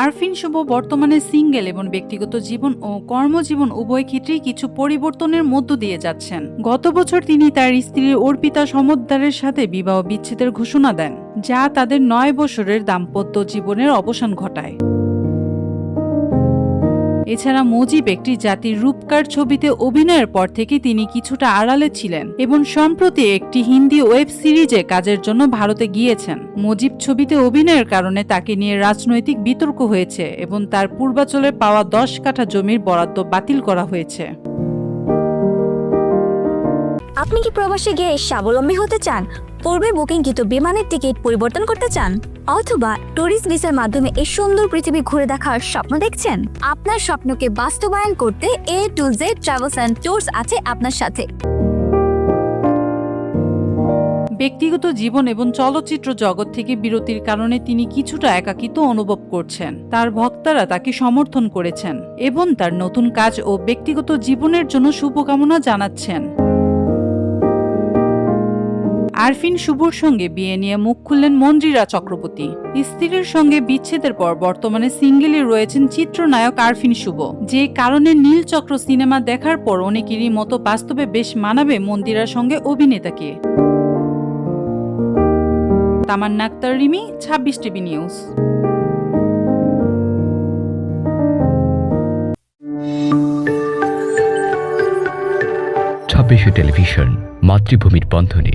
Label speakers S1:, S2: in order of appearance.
S1: আরফিন শুভ বর্তমানে সিঙ্গেল এবং ব্যক্তিগত জীবন ও কর্মজীবন উভয় ক্ষেত্রেই কিছু পরিবর্তনের মধ্য দিয়ে যাচ্ছেন। গত বছর তিনি তার স্ত্রী অর্পিতা সমদ্দারের সাথে বিবাহ বিচ্ছেদের ঘোষণা দেন, যা তাদের 9 বছরের দাম্পত্য জীবনের অবসান ঘটায়। এছাড়া মুজিব একটি জাতির রূপকার ছবিতে অভিনয়ের পর থেকে তিনি কিছুটা আড়ালে ছিলেন এবং সম্প্রতি একটি হিন্দি ওয়েব সিরিজে কাজের জন্য ভারতে গিয়েছেন। মুজিব ছবিতে অভিনয়ের কারণে তাকে নিয়ে রাজনৈতিক বিতর্ক হয়েছে এবং তার পূর্বাঞ্চলে পাওয়া 10 কাঠা জমির বরাদ্দ বাতিল করা হয়েছে।
S2: আপনি কি প্রবাসে গিয়ে স্বাবলম্বী হতে চান? পূর্বে বুকিংকৃত বিমানের টিকিট পরিবর্তন করতে চান, অথবা ট্যুরিস্ট ভিসার মাধ্যমে এই সুন্দর পৃথিবী ঘুরে দেখার স্বপ্ন দেখছেন? আপনার স্বপ্নকে বাস্তবায়ন করতে A to Z travels and tours আছে আপনার সাথে।
S1: ব্যক্তিগত জীবন এবং চলচ্চিত্র জগৎ থেকে বিরতির কারণে তিনি কিছুটা একাকিত্ব অনুভব করছেন। তার ভক্তরা তাকে সমর্থন করেছেন এবং তার নতুন কাজ ও ব্যক্তিগত জীবনের জন্য শুভকামনা জানাচ্ছেন। আরফিন শুভর সঙ্গে বিয়ে নিয়ে মুখ খুললেন মঞ্জিরা চক্রবর্তী। স্ত্রীর সঙ্গে বিচ্ছেদের পর বর্তমানে সিঙ্গেলে রয়েছেন চিত্রনায়ক আরফিন শুভ, যে কারণে নীলচক্র সিনেমা দেখার পর অনেকেরই মতো বাস্তবে বেশ মানাবে মন্দিরার সঙ্গে অভিনেতাকে। Tamanna Akhtar Rimi, 26 TV news.
S3: 26 television, মাতৃভূমির বন্ধনে।